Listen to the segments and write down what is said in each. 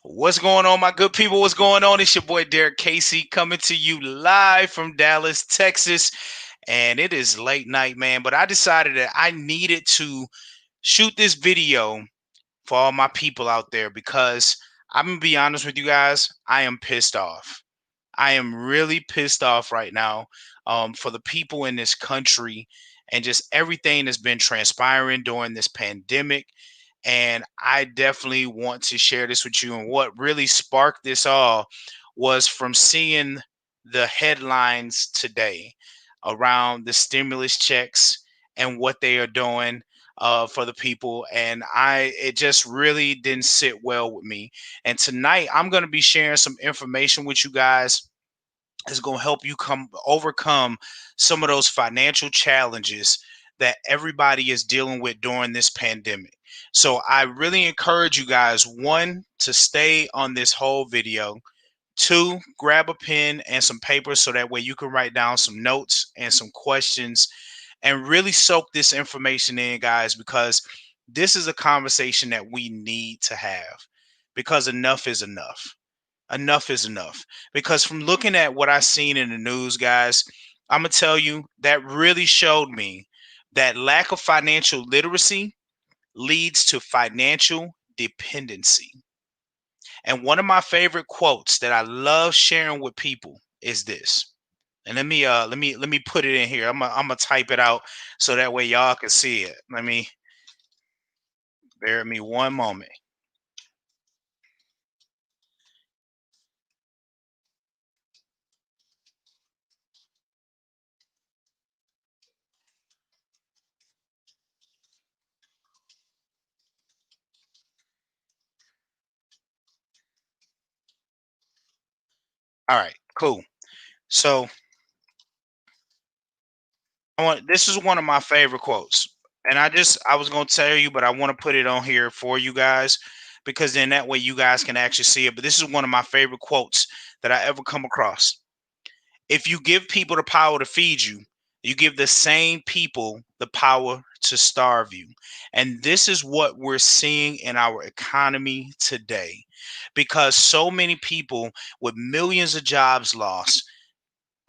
What's going on, my good people? What's going on? It's your boy Derrick Casey coming to you live from Dallas, Texas. And it is late night, man. But I decided that I needed to shoot this video for all my people out there because I'm gonna be honest with you guys, I am pissed off. I am really pissed off right now for the people in this country and just everything that's been transpiring during this pandemic. And I definitely want to share this with you. And what really sparked this all was from seeing the headlines today around the stimulus checks and what they are doing for the people. And it just really didn't sit well with me. And tonight, I'm going to be sharing some information with you guys is going to help you come overcome some of those financial challenges that everybody is dealing with during this pandemic. So I really encourage you guys, one, to stay on this whole video. Two, grab a pen and some paper so that way you can write down some notes and some questions and really soak this information in, guys, because this is a conversation that we need to have because enough is enough. Enough is enough. Because from looking at what I seen in the news, guys, I'm gonna tell you that really showed me that lack of financial literacy leads to financial dependency. And one of my favorite quotes that I love sharing with people is this. And let me put it in here. I'm gonna type it out so that way y'all can see it. Let me bear with me one moment. All right, cool. So this is one of my favorite quotes. And I was gonna tell you, but I want to put it on here for you guys because then that way you guys can actually see it. But this is one of my favorite quotes that I ever come across. If you give people the power to feed you, you give the same people the power to starve you. And this is what we're seeing in our economy today because so many people with millions of jobs lost,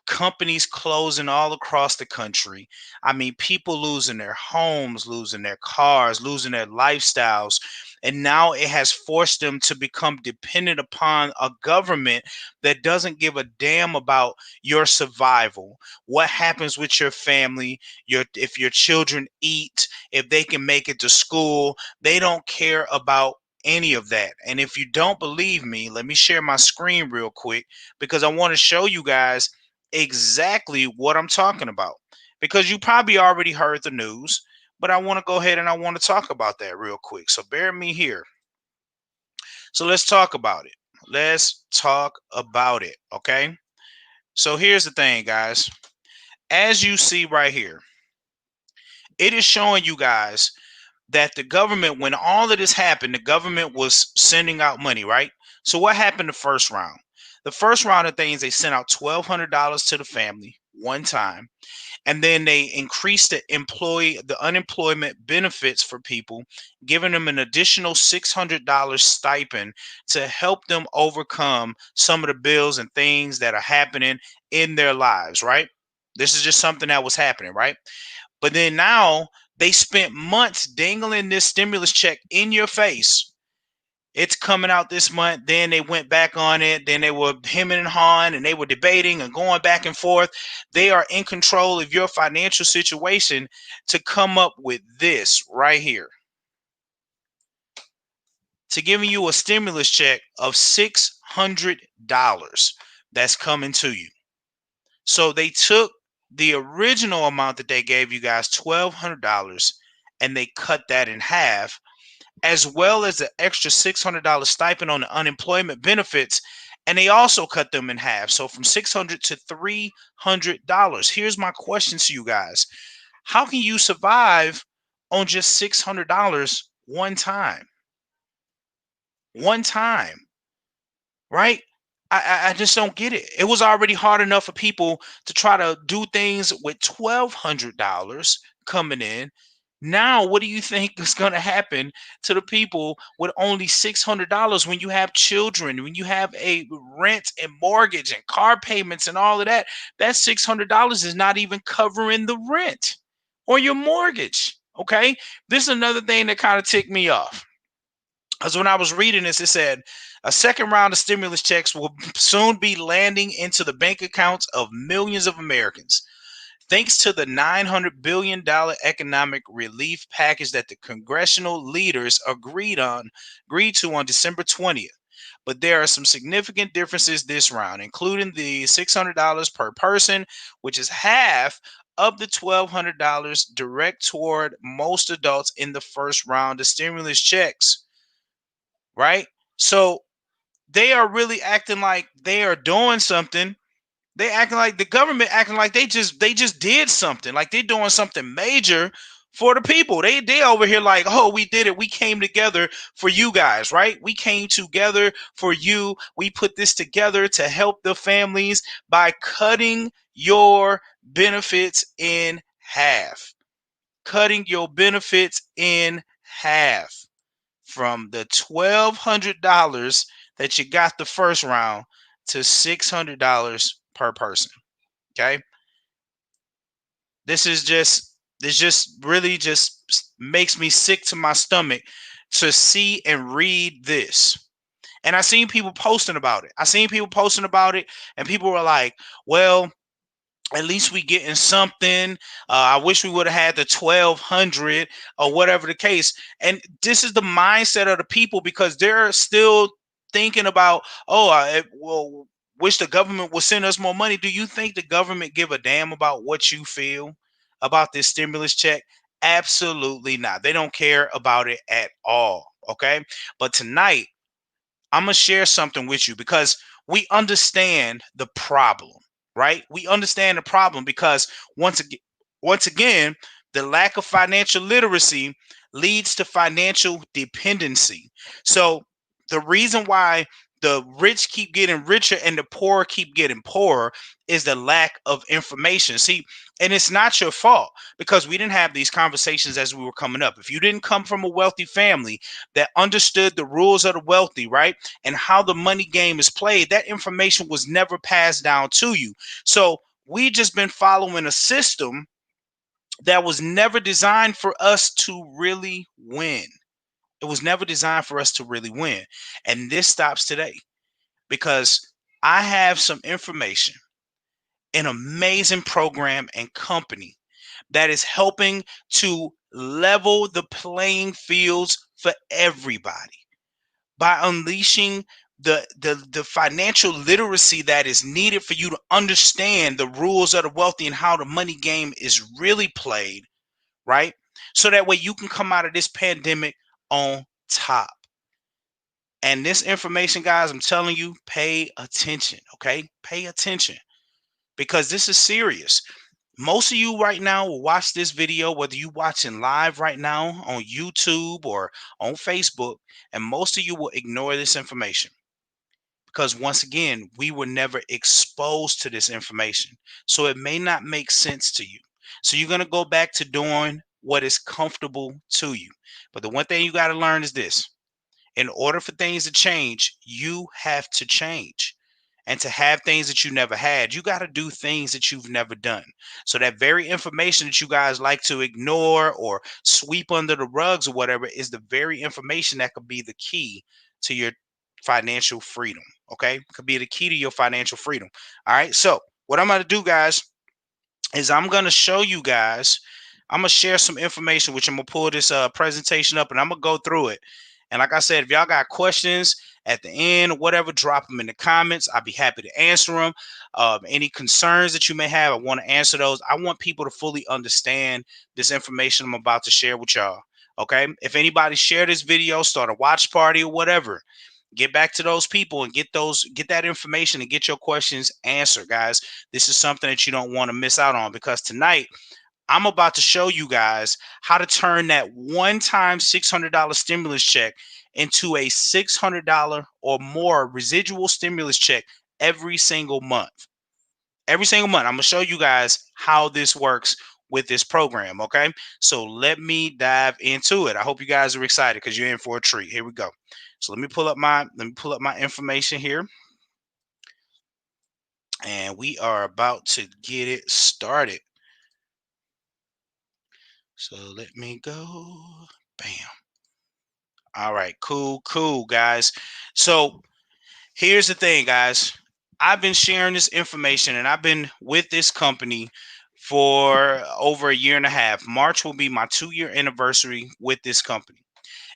companies closing all across the country. I mean, people losing their homes, losing their cars, losing their lifestyles. And now it has forced them to become dependent upon a government that doesn't give a damn about your survival. What happens with your family, if your children eat, if they can make it to school, they don't care about any of that. And if you don't believe me, let me share my screen real quick because I want to show you guys exactly what I'm talking about because you probably already heard the news, but I want to go ahead and I want to talk about that real quick. So bear me here. So let's talk about it. Let's talk about it. Okay. So here's the thing, guys. As you see right here, it is showing you guys that the government, when all of this happened, the government was sending out money, right? So what happened the first round? The first round of things, they sent out $1,200 to the family one time. And then they increased the unemployment benefits for people, giving them an additional $600 stipend to help them overcome some of the bills and things that are happening in their lives, right? This is just something that was happening, right? But then now they spent months dangling this stimulus check in your face. It's coming out this month. Then they went back on it. Then they were hemming and hawing and they were debating and going back and forth. They are in control of your financial situation to come up with this right here, to giving you a stimulus check of $600 that's coming to you. So they took the original amount that they gave you guys, $1,200, and they cut that in half, as well as the extra $600 stipend on the unemployment benefits. And they also cut them in half. So from 600 to $300. Here's my question to you guys. How can you survive on just $600 one time? One time, right? I just don't get it. It was already hard enough for people to try to do things with $1,200 coming in. Now, what do you think is going to happen to the people with only $600 when you have children, when you have a rent and mortgage and car payments and all of that? That $600 is not even covering the rent or your mortgage. Okay. This is another thing that kind of ticked me off. Because when I was reading this, it said a second round of stimulus checks will soon be landing into the bank accounts of millions of Americans, thanks to the $900 billion economic relief package that the congressional leaders agreed to on December 20th. But there are some significant differences this round, including the $600 per person, which is half of the $1,200 direct toward most adults in the first round of stimulus checks, right? So they are really acting like they are doing something. They acting like the government acting like they just did something, like they're doing something major for the people. They over here like, oh, we did it. We came together for you guys, right? We came together for you. We put this together to help the families by cutting your benefits in half. Cutting your benefits in half from the $1,200 that you got the first round to $600 per person. Okay. This just really just makes me sick to my stomach to see and read this. And I seen people posting about it. I seen people posting about it, and people were like, well, at least we getting something. I wish we would have had the 1,200 or whatever the case. And this is the mindset of the people because they're still thinking about, oh, well, wish the government would send us more money. Do you think the government give a damn about what you feel about this stimulus check? Absolutely not. They don't care about it at all. Okay. But tonight, I'm gonna share something with you because we understand the problem, right? We understand the problem because once again, the lack of financial literacy leads to financial dependency. So the reason why the rich keep getting richer and the poor keep getting poorer is the lack of information. See, and it's not your fault because we didn't have these conversations as we were coming up. If you didn't come from a wealthy family that understood the rules of the wealthy, right? And how the money game is played, that information was never passed down to you. So we just been following a system that was never designed for us to really win. It was never designed for us to really win. And this stops today because I have some information, an amazing program and company that is helping to level the playing fields for everybody by unleashing the financial literacy that is needed for you to understand the rules of the wealthy and how the money game is really played, right? So that way you can come out of this pandemic on top. And this information, guys, I'm telling you, pay attention, okay? Pay attention because this is serious. Most of you right now will watch this video, whether you watching live right now on YouTube or on Facebook, and most of you will ignore this information because once again, we were never exposed to this information. So it may not make sense to you. So you're going to go back to doing what is comfortable to you. But the one thing you got to learn is this. In order for things to change, you have to change. And to have things that you never had, you got to do things that you've never done. So that very information that you guys like to ignore or sweep under the rugs or whatever is the very information that could be the key to your financial freedom. Okay. Could be the key to your financial freedom. All right. So what I'm going to do, guys, is I'm going to show you guys, I'm going to share some information, which I'm going to pull this presentation up and I'm going to go through it. And like I said, if y'all got questions at the end or whatever, drop them in the comments. I'll be happy to answer them. Any concerns that you may have, I want to answer those. I want people to fully understand this information I'm about to share with y'all. Okay. If anybody share this video, start a watch party or whatever, get back to those people and get that information and get your questions answered, guys. This is something that you don't want to miss out on because tonight I'm about to show you guys how to turn that one-time $600 stimulus check into a $600 or more residual stimulus check every single month. Every single month, I'm going to show you guys how this works with this program. Okay, so let me dive into it. I hope you guys are excited because you're in for a treat. Here we go. So let me pull up my information here, and we are about to get it started. So let me go. Bam. All right, cool, guys. So here's the thing, guys. I've been sharing this information and I've been with this company for over a year and a half. March will be my 2-year anniversary with this company.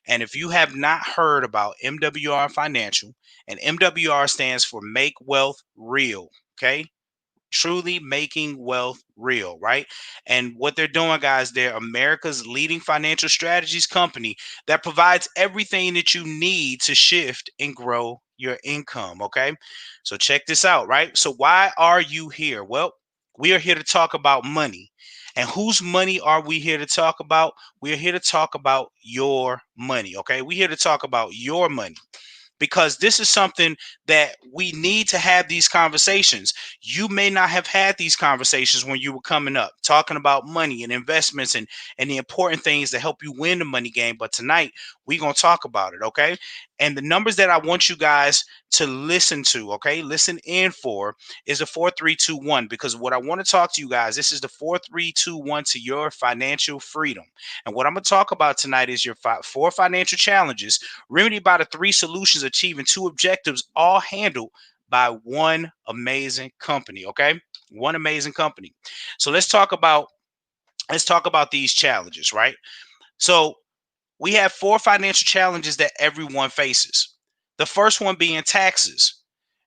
And if you have not heard about MWR Financial, and MWR stands for Make Wealth Real, okay? Truly making wealth real, right? And what they're doing, guys, they're America's leading financial strategies company that provides everything that you need to shift and grow your income. Okay. So check this out, right? So why are you here? Well, we are here to talk about money. And whose money are we here to talk about? We are here to talk about your money. Okay. We're here to talk about your money because this is something that we need to have these conversations. You may not have had these conversations when you were coming up, talking about money and investments and the important things that help you win the money game. But tonight, we're going to talk about it, okay? And the numbers that I want you guys to listen to, okay, listen in for is the 4321, because what I want to talk to you guys, this is the 4321 to your financial freedom. And what I'm going to talk about tonight is your four financial challenges remedied by the three solutions, achieving two objectives, all handled by one amazing company. Okay, one amazing company. So let's talk about these challenges, right? So we have four financial challenges that everyone faces. The first one being taxes.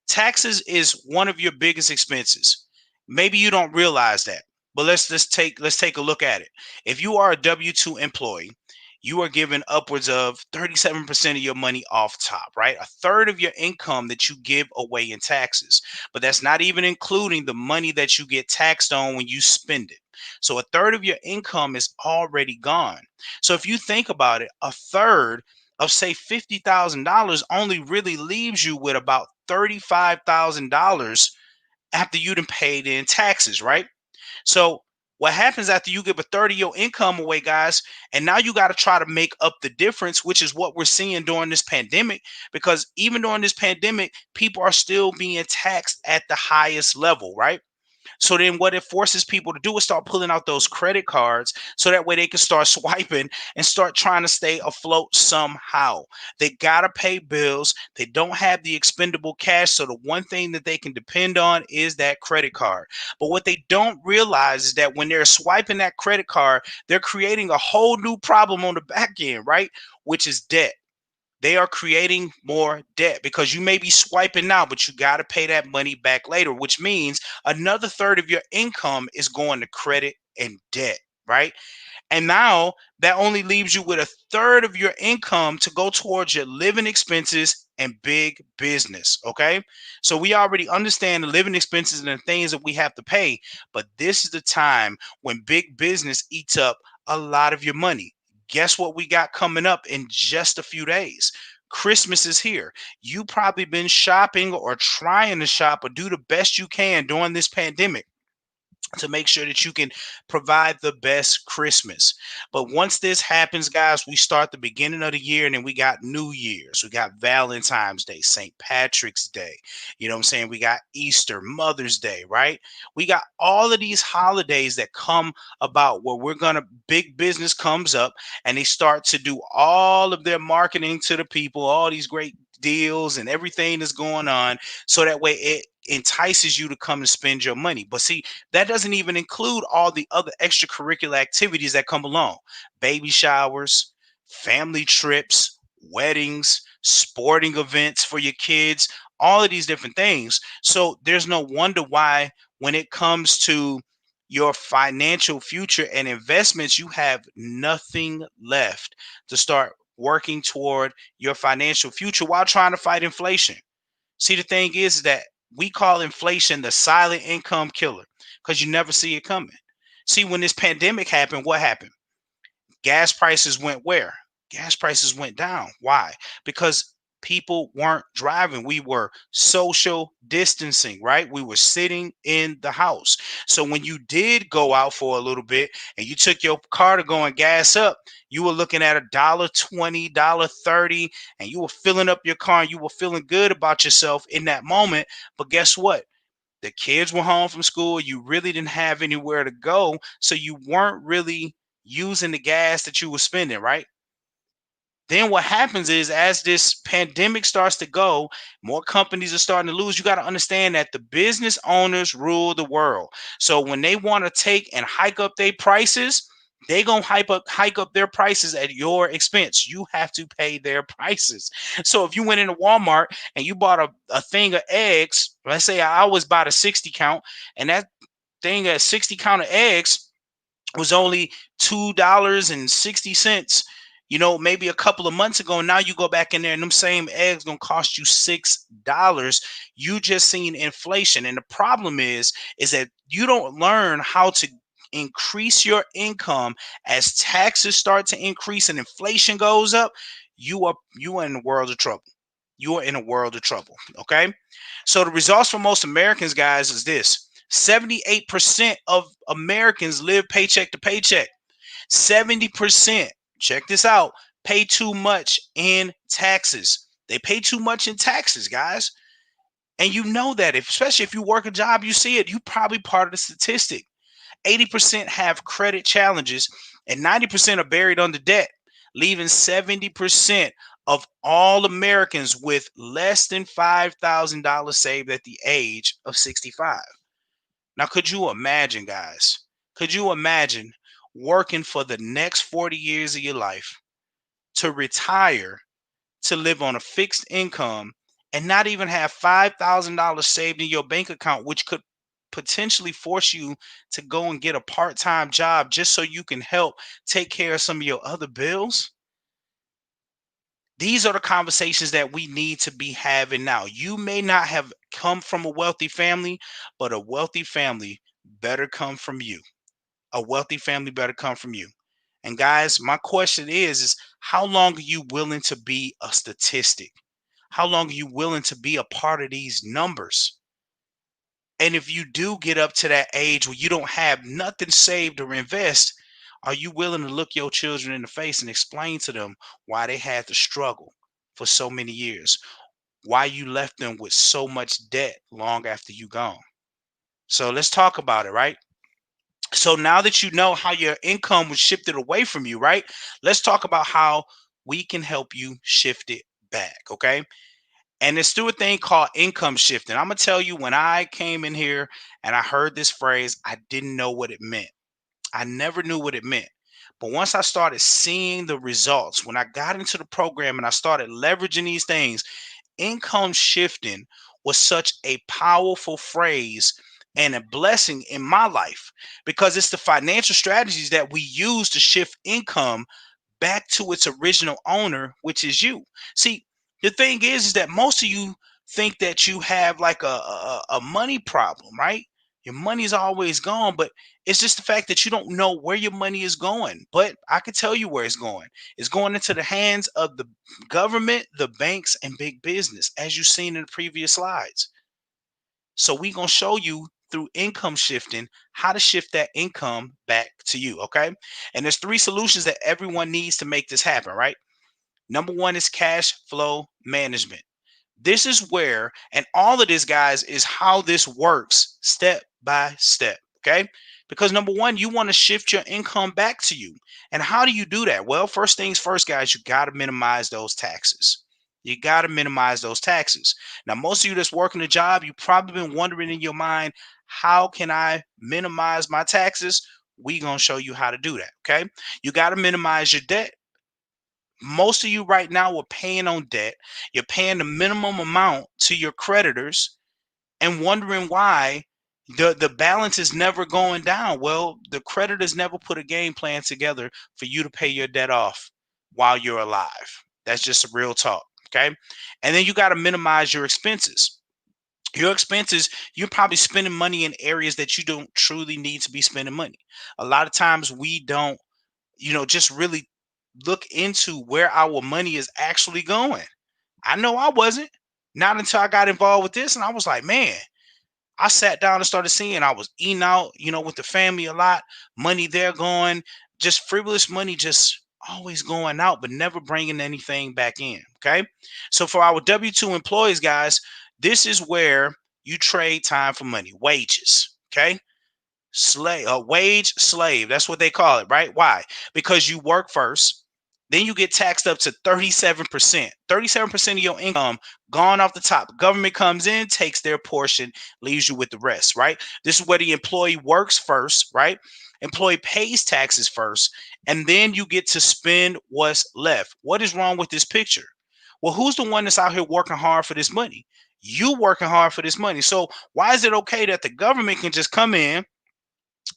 Taxes is one of your biggest expenses. Maybe you don't realize that, but let's take a look at it. If you are a W-2 employee, you are given upwards of 37% of your money off top, right? A third of your income that you give away in taxes. But that's not even including the money that you get taxed on when you spend it. So a third of your income is already gone. So if you think about it, a third of say $50,000 only really leaves you with about $35,000 after you done paid in taxes, right? So what happens after you give a third of your income away, guys, and now you got to try to make up the difference, which is what we're seeing during this pandemic, because even during this pandemic, people are still being taxed at the highest level, right? So then what it forces people to do is start pulling out those credit cards so that way they can start swiping and start trying to stay afloat somehow. They got to pay bills. They don't have the expendable cash. So the one thing that they can depend on is that credit card. But what they don't realize is that when they're swiping that credit card, they're creating a whole new problem on the back end, right? Which is debt. They are creating more debt because you may be swiping now, but you got to pay that money back later, which means another third of your income is going to credit and debt, right? And now that only leaves you with a third of your income to go towards your living expenses and big business. Okay. So we already understand the living expenses and the things that we have to pay. But this is the time when big business eats up a lot of your money. Guess what we got coming up in just a few days? Christmas is here. You probably been shopping or trying to shop or do the best you can during this pandemic to make sure that you can provide the best Christmas. But once this happens, guys, we start the beginning of the year and then we got New Year's, we got Valentine's Day, St. Patrick's Day. You know what I'm saying? We got Easter, Mother's Day, right? We got all of these holidays that come about where big business comes up and they start to do all of their marketing to the people, all these great deals and everything that's going on. So that way it entices you to come and spend your money. But see, that doesn't even include all the other extracurricular activities that come along: baby showers, family trips, weddings, sporting events for your kids, all of these different things. So there's no wonder why, when it comes to your financial future and investments, you have nothing left to start working toward your financial future while trying to fight inflation. See, the thing is that we call inflation the silent income killer because you never see it coming. See, when this pandemic happened, what happened? Gas prices went where? Gas prices went down. Why? Because People weren't driving. We were social distancing, right? We were sitting in the house. So when you did go out for a little bit and you took your car to go and gas up, you were looking at $1.20, $1.30, and you were filling up your car and you were feeling good about yourself in that moment. But guess what? The kids were home from school. You really didn't have anywhere to go. So you weren't really using the gas that you were spending, right? Then what happens is, as this pandemic starts to go, more companies are starting to lose. You got to understand that the business owners rule the world. So when they want to take and hike up their prices, they gonna hike up their prices at your expense. You have to pay their prices. So if you went into Walmart and you bought a thing of eggs, let's say I always bought a 60 count, and that thing at 60 count of eggs was only $2.60, maybe a couple of months ago. Now you go back in there and them same eggs gonna cost you $6. You just seen inflation. And the problem is that you don't learn how to increase your income as taxes start to increase and inflation goes up. You are in a world of trouble. You are in a world of trouble. Okay. So the results for most Americans, guys, is this: 78% of Americans live paycheck to paycheck. 70%, check this out, pay too much in taxes. They pay too much in taxes, guys. And you know that, especially if you work a job, you see it. You probably part of the statistic. 80% have credit challenges, and 90% are buried under debt, leaving 70% of all Americans with less than $5,000 saved at the age of 65. Now, could you imagine, guys? Could you imagine working for the next 40 years of your life to retire, to live on a fixed income, and not even have $5,000 saved in your bank account, which could potentially force you to go and get a part time job just so you can help take care of some of your other bills? These are the conversations that we need to be having now. You may not have come from a wealthy family, but a wealthy family better come from you. A wealthy family better come from you. And guys, my question is how long are you willing to be a statistic? How long are you willing to be a part of these numbers? And if you do get up to that age where you don't have nothing saved or invest, are you willing to look your children in the face and explain to them why they had to struggle for so many years? Why you left them with so much debt long after you gone? So let's talk about it, right? So now that you know how your income was shifted away from you, right? Let's talk about how we can help you shift it back, okay? And it's through a thing called income shifting. I'm gonna tell you, when I came in here and I heard this phrase, I didn't know what it meant. I never knew what it meant. But once I started seeing the results, when I got into the program and I started leveraging these things, income shifting was such a powerful phrase and a blessing in my life, because it's the financial strategies that we use to shift income back to its original owner, which is you. See, the thing is that most of you think that you have like a money problem, right? Your money's always gone, but it's just the fact that you don't know where your money is going. But I can tell you where it's going. It's going into the hands of the government, the banks, and big business, as you've seen in the previous slides. So we're gonna show you through income shifting how to shift that income back to you. Okay. And there's three solutions that everyone needs to make this happen, right? Number one is cash flow management. This is where, and all of this, guys, is how this works step by step. Okay. Because number one, you want to shift your income back to you. And how do you do that? Well, first things first, guys, you got to minimize those taxes. You got to minimize those taxes. Now, most of you that's working a job, you've probably been wondering in your mind, how can I minimize my taxes? We gonna show you how to do that. Okay. You got to minimize your debt. Most of you right now are paying on debt. You're paying the minimum amount to your creditors and wondering why the balance is never going down. Well, the creditors never put a game plan together for you to pay your debt off while you're alive. That's just a real talk. Okay. And then you got to minimize your expenses. Your expenses, you're probably spending money in areas that you don't truly need to be spending money. A lot of times we don't, just really look into where our money is actually going. I know I wasn't. Not until I got involved with this, and I was like, man, I sat down and started seeing I was eating out, with the family a lot, money there going, just frivolous money, just always going out, but never bringing anything back in. Okay. So for our W 2 employees, guys, this is where you trade time for money, wages. Okay. Wage slave. That's what they call it, right? Why? Because you work first, then you get taxed up to 37%. 37% of your income gone off the top. Government comes in, takes their portion, leaves you with the rest, right? This is where the employee works first, right? Employee pays taxes first, and then you get to spend what's left. What is wrong with this picture? Well, who's the one that's out here working hard for this money? You working hard for this money. So why is it okay that the government can just come in,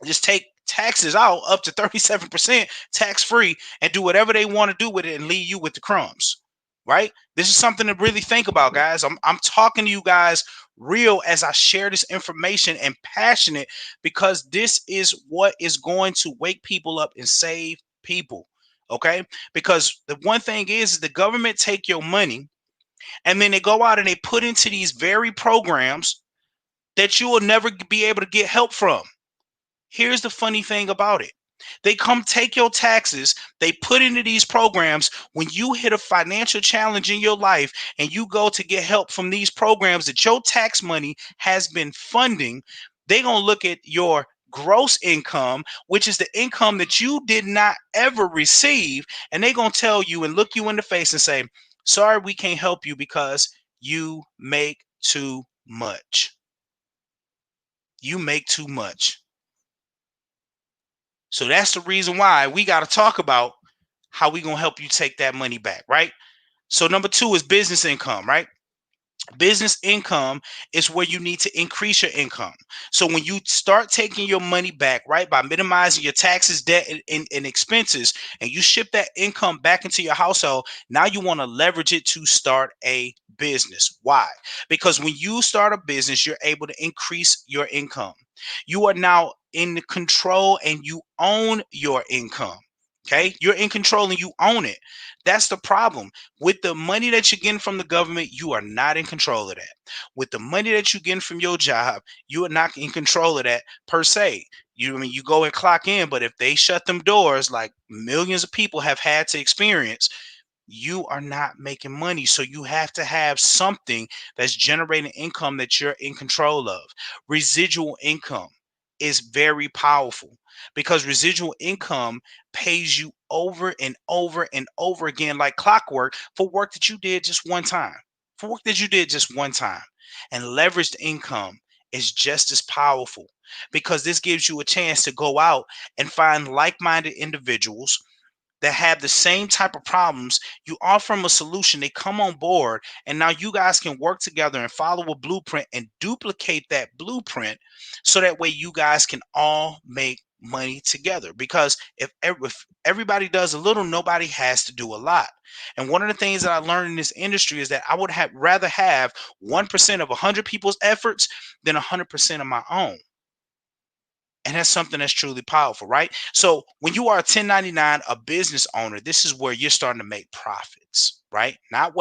just take taxes out up to 37% tax free and do whatever they want to do with it and leave you with the crumbs, right? This is something to really think about, guys. I'm talking to you guys real as I share this information and passionate, because this is what is going to wake people up and save people. Okay, because the one thing is the government take your money and then they go out and they put into these very programs that you will never be able to get help from. Here's the funny thing about it. They come take your taxes, they put into these programs. When you hit a financial challenge in your life and you go to get help from these programs that your tax money has been funding, they're going to look at your gross income, which is the income that you did not ever receive. And they're going to tell you and look you in the face and say, sorry, we can't help you because you make too much. You make too much. So that's the reason why we got to talk about how we going to help you take that money back, right? So number 2 is business income, right? Business income is where you need to increase your income. So when you start taking your money back, right, by minimizing your taxes, debt, and expenses, and you ship that income back into your household, now you want to leverage it to start a business. Why? Because when you start a business, you're able to increase your income. You are now in control and you own your income. Okay, you're in control and you own it. That's the problem. With the money that you're getting from the government, you are not in control of that. With the money that you're getting from your job, you are not in control of that per se. You go and clock in, but if they shut them doors, like millions of people have had to experience, you are not making money. So you have to have something that's generating income that you're in control of. Residual income is very powerful because residual income pays you over and over and over again, like clockwork, for work that you did just one time. For work that you did just one time. And leveraged income is just as powerful because this gives you a chance to go out and find like minded individuals that have the same type of problems. You offer them a solution, they come on board, and now you guys can work together and follow a blueprint and duplicate that blueprint so that way you guys can all make money together. Because if everybody does a little, nobody has to do a lot. And one of the things that I learned in this industry is that I would have rather have 1% of 100 people's efforts than 100% of my own. And that's something that's truly powerful, right? So when you are a 1099, a business owner, this is where you're starting to make profits, right? Not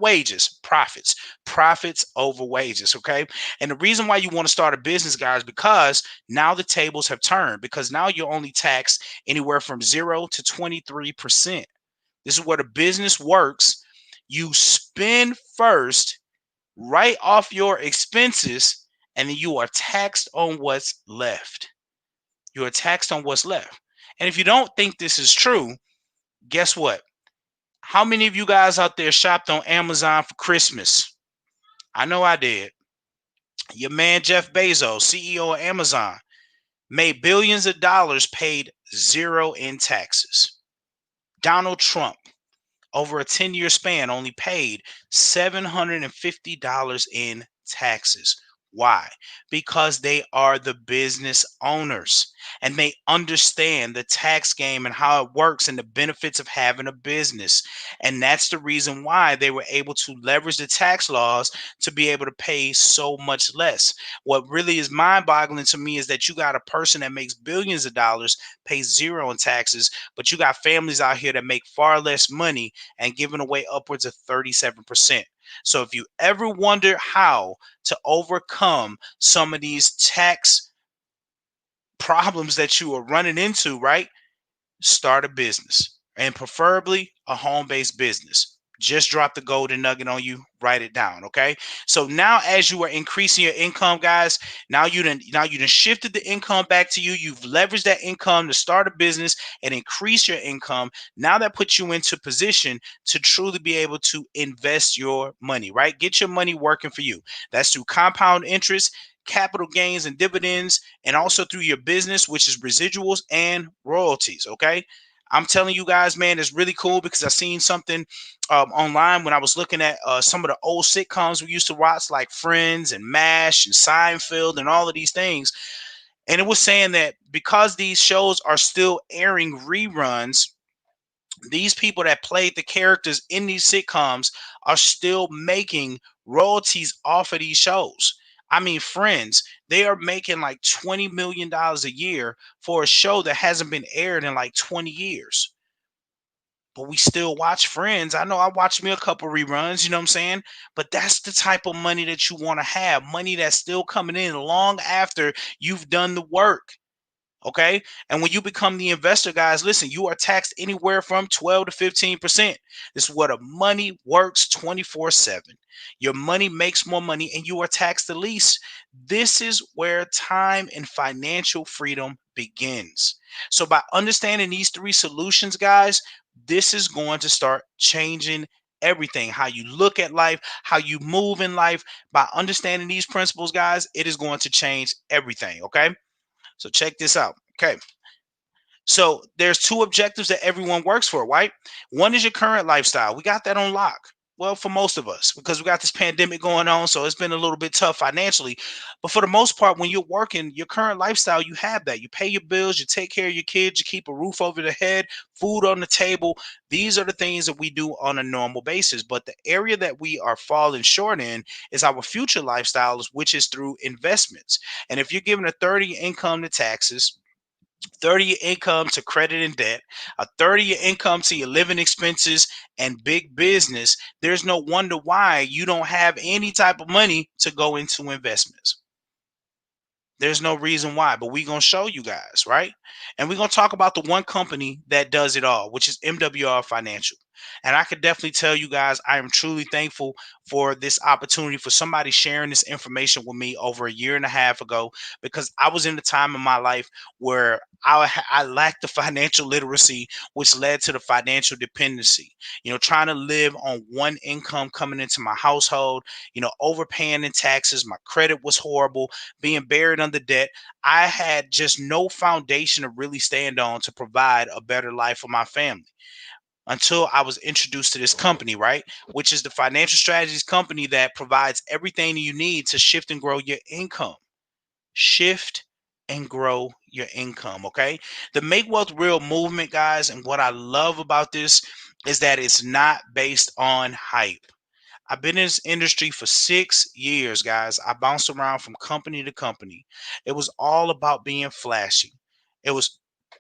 wages, profits. Profits over wages, okay? And the reason why you want to start a business, guys, because now the tables have turned, because now you're only taxed anywhere from 0 to 23%. This is where the business works. You spend first, write off your expenses, and then you are taxed on what's left. You are taxed on what's left. And if you don't think this is true, guess what? How many of you guys out there shopped on Amazon for Christmas? I know I did. Your man Jeff Bezos, CEO of Amazon, made billions of dollars, paid zero in taxes. Donald Trump, over a 10-year span, only paid $750 in taxes. Why? Because they are the business owners and they understand the tax game and how it works and the benefits of having a business. And that's the reason why they were able to leverage the tax laws to be able to pay so much less. What really is mind boggling to me is that you got a person that makes billions of dollars, pays zero in taxes, but you got families out here that make far less money and giving away upwards of 37%. So if you ever wonder how to overcome some of these tax problems that you are running into, right? Start a business and preferably a home-based business. Just drop the golden nugget on you, write it down. Okay. So now as you are increasing your income, guys, now you done shifted the income back to you. You've leveraged that income to start a business and increase your income. Now that puts you into position to truly be able to invest your money, right? Get your money working for you. That's through compound interest, capital gains and dividends, and also through your business, which is residuals and royalties. Okay. I'm telling you guys, man, it's really cool because I seen something online when I was looking at some of the old sitcoms we used to watch, like Friends and MASH and Seinfeld and all of these things. And it was saying that because these shows are still airing reruns, these people that played the characters in these sitcoms are still making royalties off of these shows. I mean, Friends, they are making like $20 million a year for a show that hasn't been aired in like 20 years. But we still watch Friends. I know I watched me a couple reruns, you know what I'm saying? But that's the type of money that you want to have, money that's still coming in long after you've done the work. Okay. And when you become the investor, guys, listen, you are taxed anywhere from 12 to 15%. This is what a money works 24/7. Your money makes more money and you are taxed the least. This is where time and financial freedom begins. So, by understanding these three solutions, guys, this is going to start changing everything, how you look at life, how you move in life. By understanding these principles, guys, it is going to change everything. Okay. So check this out. Okay. So there's two objectives that everyone works for, right? One is your current lifestyle. We got that on lock. Well, for most of us, because we got this pandemic going on, so it's been a little bit tough financially. But for the most part, when you're working, your current lifestyle, you have that. You pay your bills, you take care of your kids, you keep a roof over their head, food on the table. These are the things that we do on a normal basis. But the area that we are falling short in is our future lifestyles, which is through investments. And if you're giving a 30 income to taxes, 30 your income to credit and debt, a 30 your income to your living expenses and big business, there's no wonder why you don't have any type of money to go into investments. There's no reason why, but we're going to show you guys, right? And we're going to talk about the one company that does it all, which is MWR Financial. And I could definitely tell you guys, I am truly thankful for this opportunity, for somebody sharing this information with me over a year and a half ago, because I was in the time of my life where I lacked the financial literacy, which led to the financial dependency. Trying to live on one income coming into my household, overpaying in taxes. My credit was horrible, being buried under debt. I had just no foundation to really stand on to provide a better life for my family until I was introduced to this company, right? Which is the financial strategies company that provides everything you need to shift and grow your income. Shift and grow your income, okay? The Make Wealth Real movement, guys, and what I love about this is that it's not based on hype. I've been in this industry for 6 years, guys. I bounced around from company to company. It was all about being flashy. It was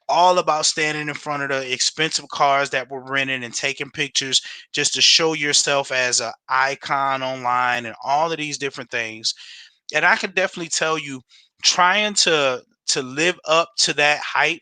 all about standing in front of the expensive cars that were rented and taking pictures just to show yourself as an icon online and all of these different things. And I can definitely tell you, trying to live up to that hype,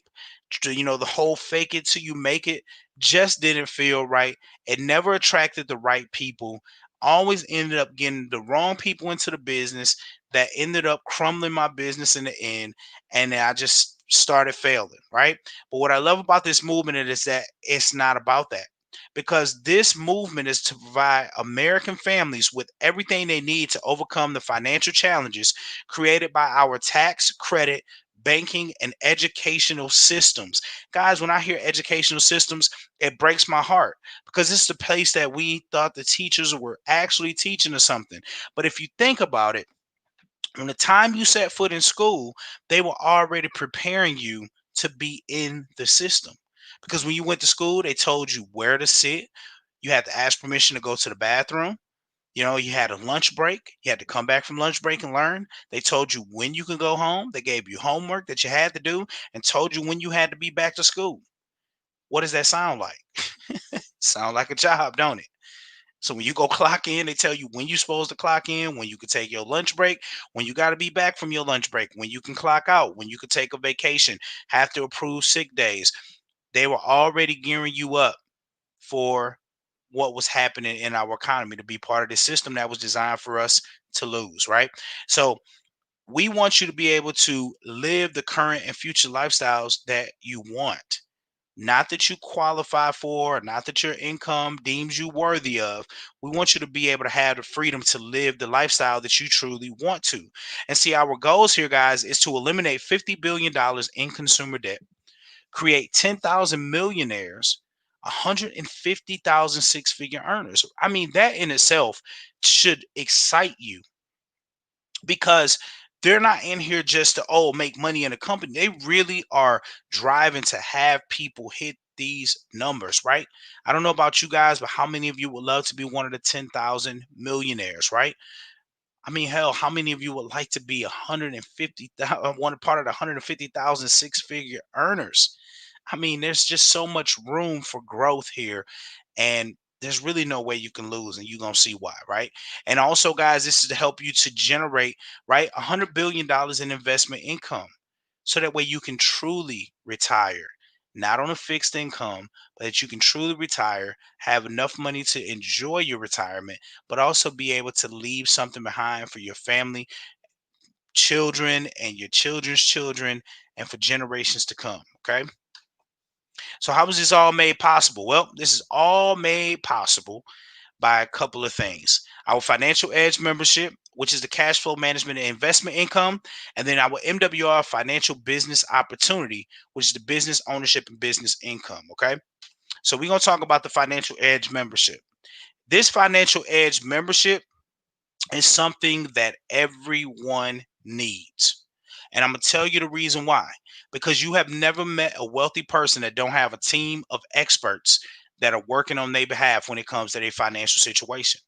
the whole fake it till you make it, just didn't feel right. It never attracted the right people. Always ended up getting the wrong people into the business that ended up crumbling my business in the end. And then I just started failing, right? But what I love about this movement is that it's not about that, because this movement is to provide American families with everything they need to overcome the financial challenges created by our tax, credit, banking, and educational systems. Guys, when I hear educational systems, it breaks my heart, because it's the place that we thought the teachers were actually teaching us something. But if you think about it, From the time you set foot in school, they were already preparing you to be in the system. Because when you went to school, they told you where to sit. You had to ask permission to go to the bathroom. You had a lunch break. You had to come back from lunch break and learn. They told you when you could go home. They gave you homework that you had to do and told you when you had to be back to school. What does that sound like? Sound like a job, don't it? So when you go clock in, they tell you when you're supposed to clock in, when you can take your lunch break, when you got to be back from your lunch break, when you can clock out, when you can take a vacation, have to approve sick days. They were already gearing you up for what was happening in our economy to be part of this system that was designed for us to lose, right? So we want you to be able to live the current and future lifestyles that you want, not that you qualify for, not that your income deems you worthy of. We want you to be able to have the freedom to live the lifestyle that you truly want to. And see, our goals here, guys, is to eliminate $50 billion in consumer debt, create 10,000 millionaires, 150,000 six-figure earners. I mean, that in itself should excite you, because they're not in here just to make money in a company. They really are driving to have people hit these numbers, right? I don't know about you guys, but how many of you would love to be one of the 10,000 millionaires, right? I mean, hell, how many of you would like to be 150,000, one part of the 150,000 six-figure earners? I mean, there's just so much room for growth here, and there's really no way you can lose, and you're gonna see why, right? And also, guys, this is to help you to generate, right, $100 billion in investment income, so that way you can truly retire, not on a fixed income, but that you can truly retire, have enough money to enjoy your retirement, but also be able to leave something behind for your family, children, and your children's children, and for generations to come. Okay. So, how was this all made possible? Well, this is all made possible by a couple of things: our Financial Edge membership, which is the cash flow management and investment income, and then our MWR Financial Business Opportunity, which is the business ownership and business income. Okay. So, we're going to talk about the Financial Edge membership. This Financial Edge membership is something that everyone needs. And I'm going to tell you the reason why. Because you have never met a wealthy person that don't have a team of experts that are working on their behalf when it comes to their financial situation.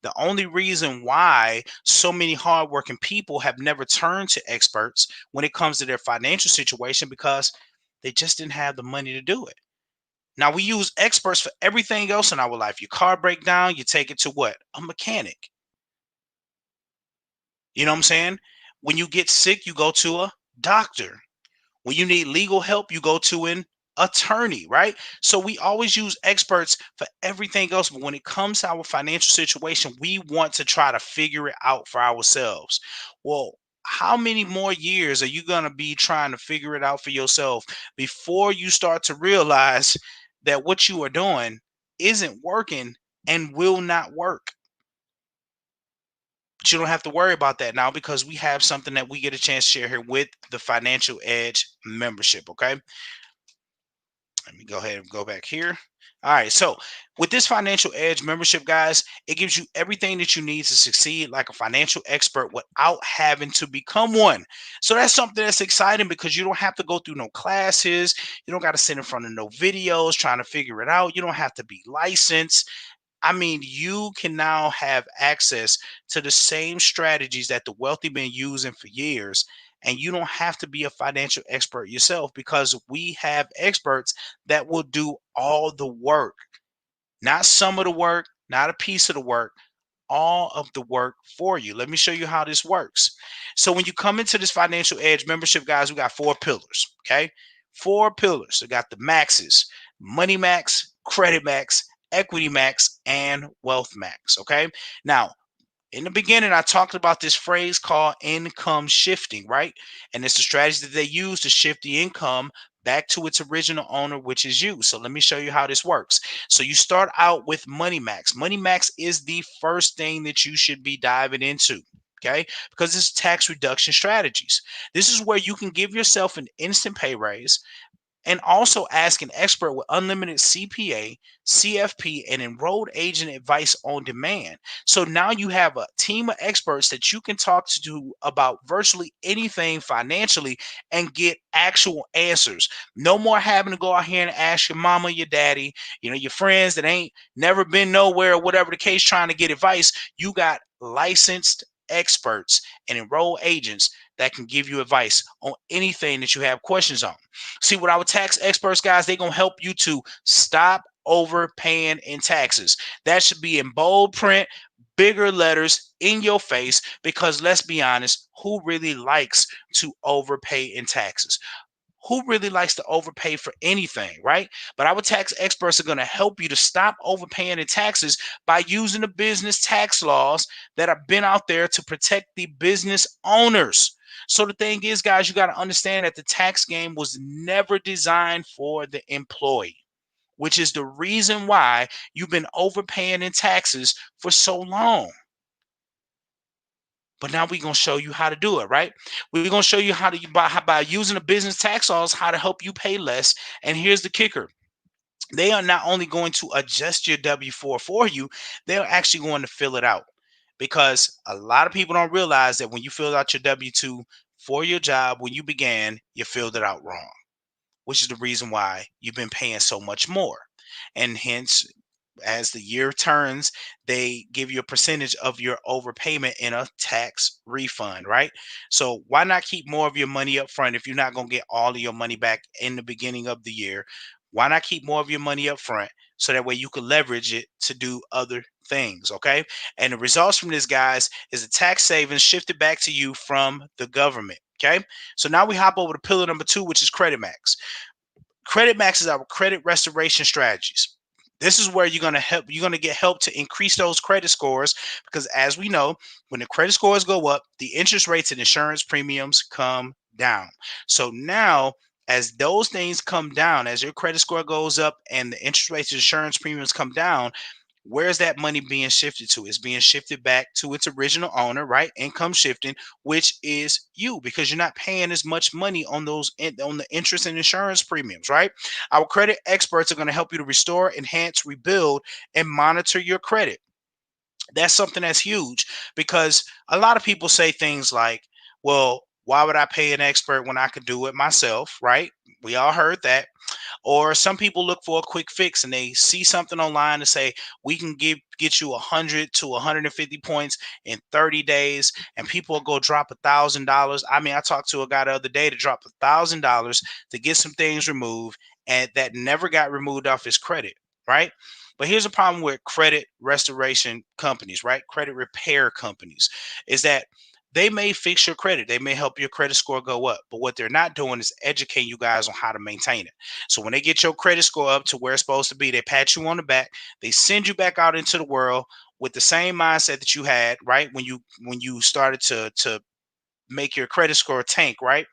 The only reason why so many hardworking people have never turned to experts when it comes to their financial situation, because they just didn't have the money to do it. Now we use experts for everything else in our life. Your car break down, you take it to what? A mechanic. You know what I'm saying? When you get sick, you go to a doctor. When you need legal help, you go to an attorney, right? So we always use experts for everything else. But when it comes to our financial situation, we want to try to figure it out for ourselves. Well, how many more years are you going to be trying to figure it out for yourself before you start to realize that what you are doing isn't working and will not work? But you don't have to worry about that now, because we have something that we get a chance to share here with the Financial Edge membership. Okay. Let me go ahead and go back here. All right. So, with this Financial Edge membership, guys, it gives you everything that you need to succeed like a financial expert without having to become one. So, that's something that's exciting, because you don't have to go through no classes. You don't got to sit in front of no videos trying to figure it out. You don't have to be licensed. I mean, you can now have access to the same strategies that the wealthy been using for years. And you don't have to be a financial expert yourself, because we have experts that will do all the work, not some of the work, not a piece of the work, all of the work for you. Let me show you how this works. So when you come into this Financial Edge membership, guys, we got four pillars. Okay. Four pillars. We got the maxes: money max, credit max, equity max, and wealth max. Okay. Now, in the beginning, I talked about this phrase called income shifting, right? And it's the strategy that they use to shift the income back to its original owner, which is you. So let me show you how this works. So you start out with Money Max. Money Max is the first thing that you should be diving into. Okay, because it's tax reduction strategies. This is where you can give yourself an instant pay raise, and also ask an expert with unlimited CPA, CFP, and enrolled agent advice on demand. So now you have a team of experts that you can talk to about virtually anything financially and get actual answers. No more having to go out here and ask your mama, your daddy, your friends that ain't never been nowhere or whatever the case trying to get advice. You got licensed experts and enrolled agents that can give you advice on anything that you have questions on. See, with our tax experts, guys, they're going to help you to stop overpaying in taxes. That should be in bold print, bigger letters in your face, because let's be honest, who really likes to overpay in taxes? Who really likes to overpay for anything, right? But our tax experts are going to help you to stop overpaying in taxes by using the business tax laws that have been out there to protect the business owners. So the thing is, guys, you got to understand that the tax game was never designed for the employee, which is the reason why you've been overpaying in taxes for so long. But now we're gonna show you how to do it, right? We're gonna show you how to by using the business tax laws, how to help you pay less. And here's the kicker: they are not only going to adjust your W-4 for you, they're actually going to fill it out. Because a lot of people don't realize that when you fill out your W-2 for your job when you began, you filled it out wrong, which is the reason why you've been paying so much more. And hence, as the year turns, they give you a percentage of your overpayment in a tax refund, right? So why not keep more of your money up front if you're not going to get all of your money back in the beginning of the year? Why not keep more of your money up front so that way you can leverage it to do other things, okay? And the results from this, guys, is a tax savings shifted back to you from the government, okay? So now we hop over to pillar number 2, which is Credit Max. Credit Max is our credit restoration strategies. This is where you're going to get help to increase those credit scores, because as we know, when the credit scores go up, the interest rates and insurance premiums come down. So now, as those things come down, as your credit score goes up and the interest rates and insurance premiums come down, where's that money being shifted to? It's being shifted back to its original owner, right? Income shifting, which is you, because you're not paying as much money on on the interest and insurance premiums, right? Our credit experts are going to help you to restore, enhance, rebuild, and monitor your credit. That's something that's huge, because a lot of people say things like, well, why would I pay an expert when I could do it myself, right? We all heard that. Or some people look for a quick fix and they see something online to say we can get you 100 to 150 points in 30 days, and people will go drop $1,000. I mean, I talked to a guy the other day to drop $1,000 to get some things removed, and that never got removed off his credit, right? But here's a problem with credit restoration companies, right? Credit repair companies, is that they may fix your credit. They may help your credit score go up. But what they're not doing is educating you guys on how to maintain it. So when they get your credit score up to where it's supposed to be, they pat you on the back. They send you back out into the world with the same mindset that you had, right? When you started to make your credit score tank, right?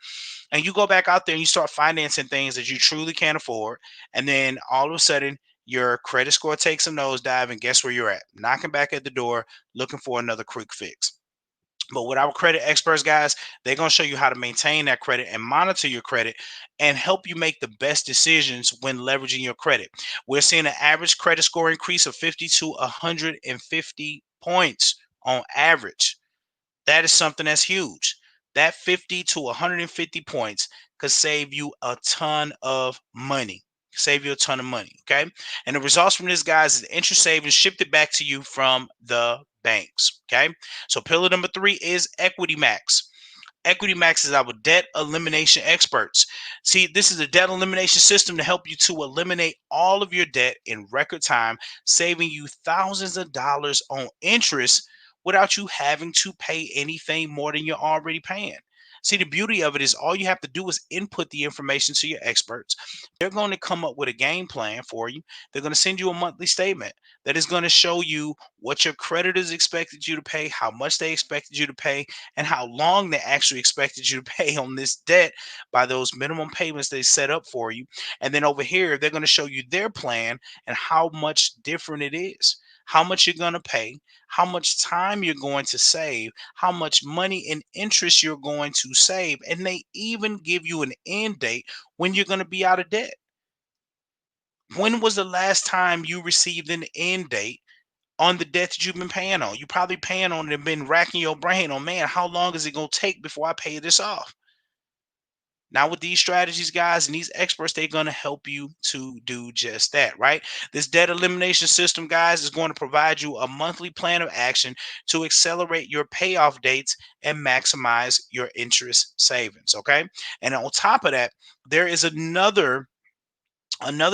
And you go back out there and you start financing things that you truly can't afford. And then all of a sudden, your credit score takes a nosedive, and guess where you're at? Knocking back at the door, looking for another quick fix. But with our credit experts, guys, they're going to show you how to maintain that credit and monitor your credit and help you make the best decisions when leveraging your credit. We're seeing an average credit score increase of 50 to 150 points on average. That is something that's huge. That 50 to 150 points could save you a ton of money. Save you a ton of money. Okay. And the results from this, guys, is interest savings shipped it back to you from the banks. Okay. So pillar number 3 is Equity Max. Equity Max is our debt elimination experts. See, this is a debt elimination system to help you to eliminate all of your debt in record time, saving you thousands of dollars on interest without you having to pay anything more than you're already paying. See, the beauty of it is all you have to do is input the information to your experts. They're going to come up with a game plan for you. They're going to send you a monthly statement that is going to show you what your creditors expected you to pay, how much they expected you to pay, and how long they actually expected you to pay on this debt by those minimum payments they set up for you. And then over here, they're going to show you their plan and how much different it is, how much you're going to pay, how much time you're going to save, how much money and interest you're going to save, and they even give you an end date when you're going to be out of debt. When was the last time you received an end date on the debt that you've been paying on? You probably paying on it and been racking your brain on, man, how long is it going to take before I pay this off? Now, with these strategies, guys, and these experts, they're going to help you to do just that, right? This debt elimination system, guys, is going to provide you a monthly plan of action to accelerate your payoff dates and maximize your interest savings, okay? And on top of that, there is another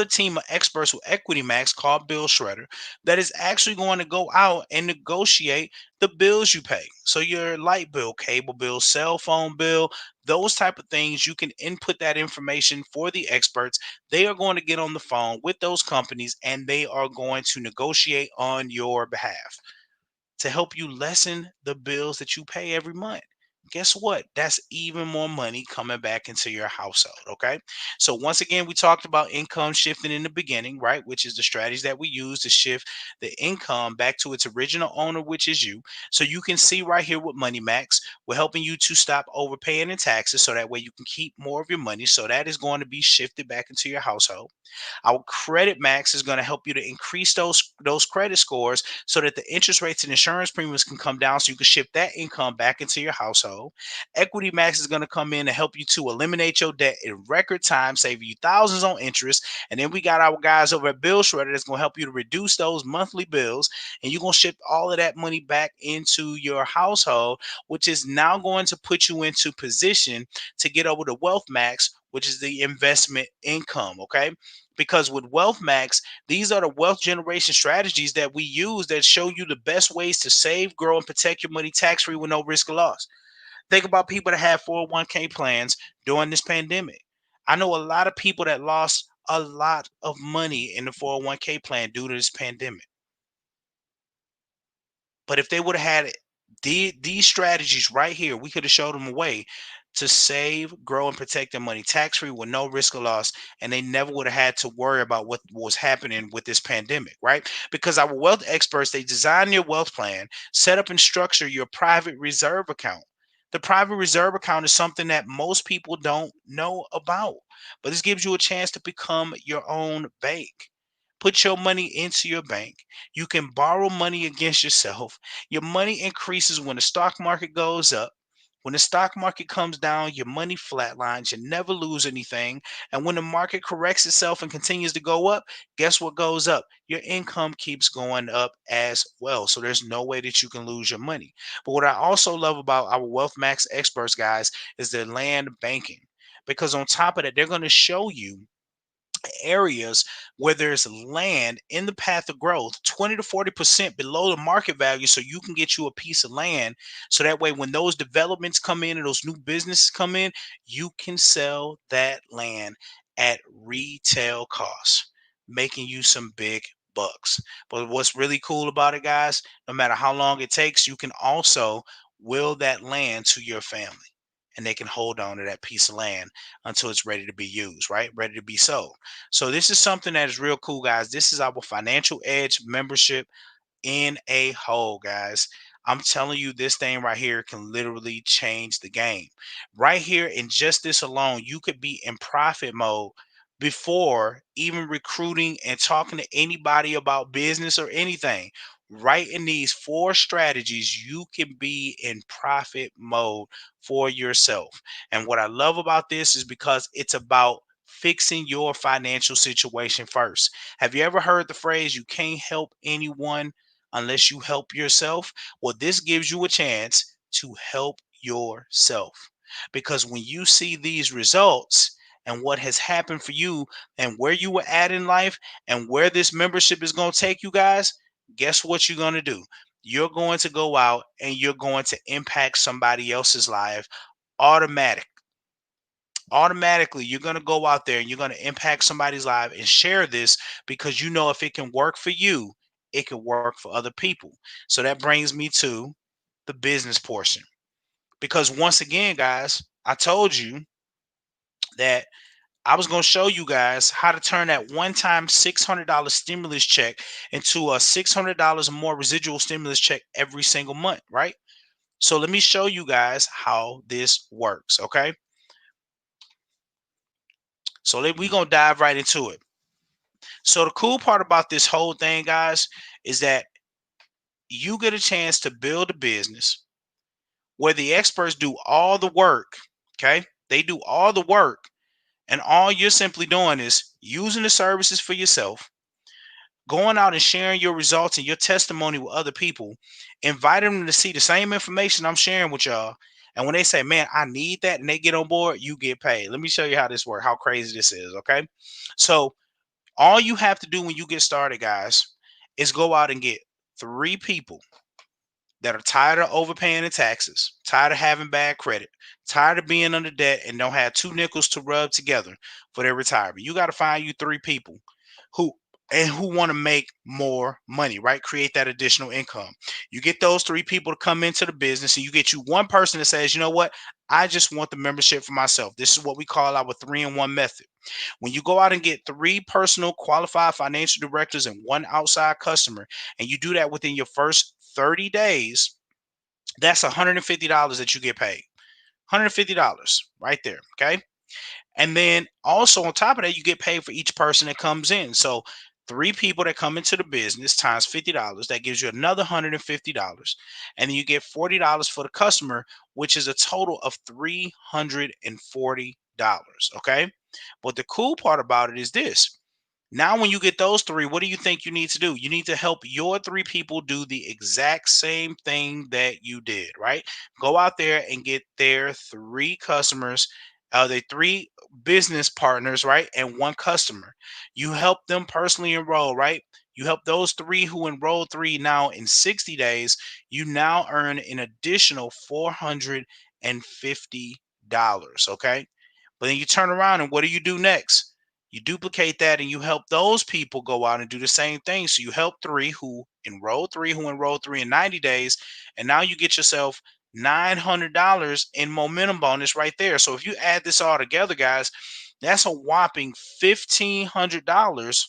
team of experts with Equity Max called Bill Shredder that is actually going to go out and negotiate the bills you pay. So your light bill, cable bill, cell phone bill, those type of things, you can input that information for the experts. They are going to get on the phone with those companies and they are going to negotiate on your behalf to help you lessen the bills that you pay every month. Guess what? That's even more money coming back into your household. Okay. So, once again, we talked about income shifting in the beginning, right? Which is the strategy that we use to shift the income back to its original owner, which is you. So, you can see right here with Money Max, we're helping you to stop overpaying in taxes so that way you can keep more of your money. So, that is going to be shifted back into your household. Our credit max is going to help you to increase those credit scores so that the interest rates and insurance premiums can come down so you can shift that income back into your household. Equity max is going to come in and help you to eliminate your debt in record time, saving you thousands on interest. And then we got our guys over at Bill Shredder that's going to help you to reduce those monthly bills. And you're going to shift all of that money back into your household, which is now going to put you into position to get over the wealth max, which is the investment income. Okay. Because with Wealth Max, these are the wealth generation strategies that we use that show you the best ways to save, grow, and protect your money tax free with no risk of loss. Think about people that have 401k plans during this pandemic. I know a lot of people that lost a lot of money in the 401k plan due to this pandemic. But if they would have had these strategies right here, we could have showed them a way to save, grow, and protect their money tax free with no risk of loss. And they never would have had to worry about what was happening with this pandemic, right? Because our wealth experts, they design your wealth plan, set up and structure your private reserve account. The private reserve account is something that most people don't know about, but this gives you a chance to become your own bank. Put your money into your bank. You can borrow money against yourself. Your money increases when the stock market goes up. When the stock market comes down, your money flatlines. You never lose anything. And when the market corrects itself and continues to go up, guess what goes up? Your income keeps going up as well. So there's no way that you can lose your money. But what I also love about our Wealth Max experts, guys, is their land banking. Because on top of that, they're going to show you areas where there's land in the path of growth 20 to 40% below the market value so you can get you a piece of land so that way when those developments come in and those new businesses come in you can sell that land at retail cost, making you some big bucks. But what's really cool about it, guys, no matter how long it takes, you can also will that land to your family and they can hold on to that piece of land until it's ready to be used, right? Ready to be sold. So this is something that is real cool, guys. This is our Financial Edge membership in a whole, guys. I'm telling you, this thing right here can literally change the game. Right here, in just this alone, you could be in profit mode before even recruiting and talking to anybody about business or anything. Right in these four strategies, you can be in profit mode for yourself. And what I love about this is because it's about fixing your financial situation first. Have you ever heard the phrase, you can't help anyone unless you help yourself? Well, this gives you a chance to help yourself. Because when you see these results and what has happened for you and where you were at in life and where this membership is going to take you guys, guess what you're going to do? You're going to go out and you're going to impact somebody else's life automatic. Automatically, you're going to go out there and you're going to impact somebody's life and share this because you know if it can work for you, it can work for other people. So that brings me to the business portion. Because once again, guys, I told you that I was going to show you guys how to turn that one-time $600 stimulus check into a $600 or more residual stimulus check every single month, right? So let me show you guys how this works, okay? So we're going to dive right into it. So the cool part about this whole thing, guys, is that you get a chance to build a business where the experts do all the work, okay? They do all the work, and all you're simply doing is using the services for yourself, going out and sharing your results and your testimony with other people, inviting them to see the same information I'm sharing with y'all. And when they say, man, I need that, and they get on board, you get paid. Let me show you how this works, how crazy this is, okay? So all you have to do when you get started, guys, is go out and get 3 people that are tired of overpaying the taxes, tired of having bad credit, tired of being under debt, and don't have 2 nickels to rub together for their retirement. You got to find you 3 people who who want to make more money, right? Create that additional income. You get those 3 people to come into the business, and you get you one person that says, you know what? I just want the membership for myself. This is what we call our 3-in-1 method. When you go out and get 3 personal qualified financial directors and 1 outside customer, and you do that within your first 30 days, that's $150 that you get paid. $150 right there. Okay. And then also on top of that, you get paid for each person that comes in. So 3 people that come into the business times $50, that gives you another $150. And then you get $40 for the customer, which is a total of $340. Okay. But the cool part about it is this. Now, when you get those 3, what do you think you need to do? You need to help your 3 people do the exact same thing that you did, right? Go out there and get their 3 customers, the 3 business partners, right? And 1 customer. You help them personally enroll, right? You help those 3 who enroll 3 now in 60 days. You now earn an additional $450. Okay. But then you turn around and what do you do next? You duplicate that and you help those people go out and do the same thing. So you help 3 who enroll 3 in 90 days. And now you get yourself $900 in momentum bonus right there. So if you add this all together, guys, that's a whopping $1,500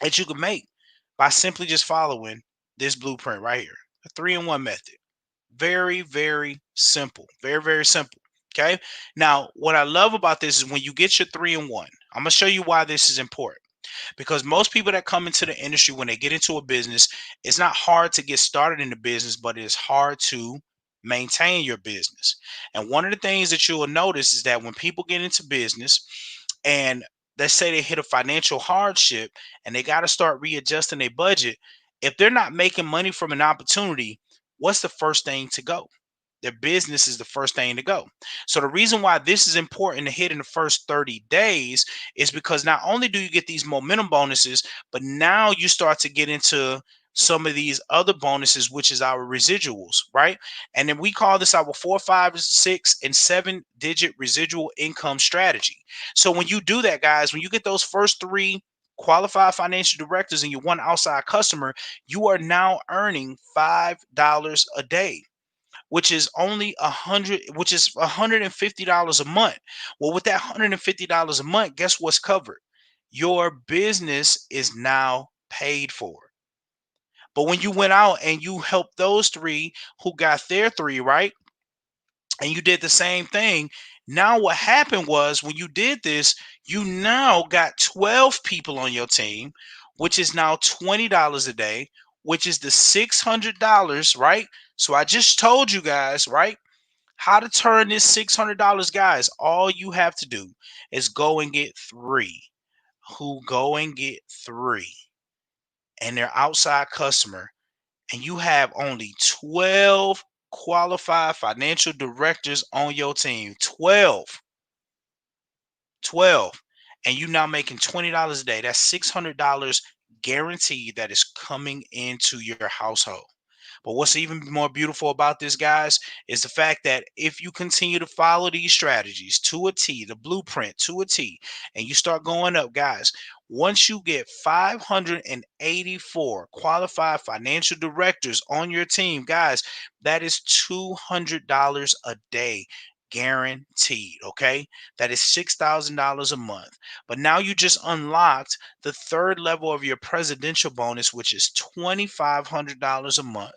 that you can make by simply just following this blueprint right here. The 3-in-1 method. Very, very simple. Very, very simple. Okay. Now, what I love about this is when you get your 3-in-1, I'm going to show you why this is important. Because most people that come into the industry, when they get into a business, it's not hard to get started in the business, but it's hard to maintain your business. And one of the things that you will notice is that when people get into business and let's say they hit a financial hardship and they got to start readjusting their budget, if they're not making money from an opportunity, what's the first thing to go? Their business is the first thing to go. So the reason why this is important to hit in the first 30 days is because not only do you get these momentum bonuses, but now you start to get into some of these other bonuses, which is our residuals, right? And then we call this our 4, 5, 6, and 7-digit residual income strategy. So when you do that, guys, when you get those first 3 qualified financial directors and your 1 outside customer, you are now earning $5 a day, which is only which is $150 a month. Well, with that $150 a month, guess what's covered? Your business is now paid for. But when you went out and you helped those 3 who got their 3, right? And you did the same thing. Now, what happened was when you did this, you now got 12 people on your team, which is now $20 a day, which is the $600, right? So I just told you guys, right, how to turn this $600, guys. All you have to do is go and get 3 who go and get 3 and their outside customer, and you have only 12 qualified financial directors on your team. 12, and you now making $20 a day. That's $600 guaranteed that is coming into your household. But what's even more beautiful about this, guys, is the fact that if you continue to follow these strategies to a T, the blueprint to a T, and you start going up, guys, once you get 584 qualified financial directors on your team, guys, that is $200 a day guaranteed. Okay, that is $6,000 a month. But now you just unlocked the third level of your presidential bonus, which is $2,500 a month.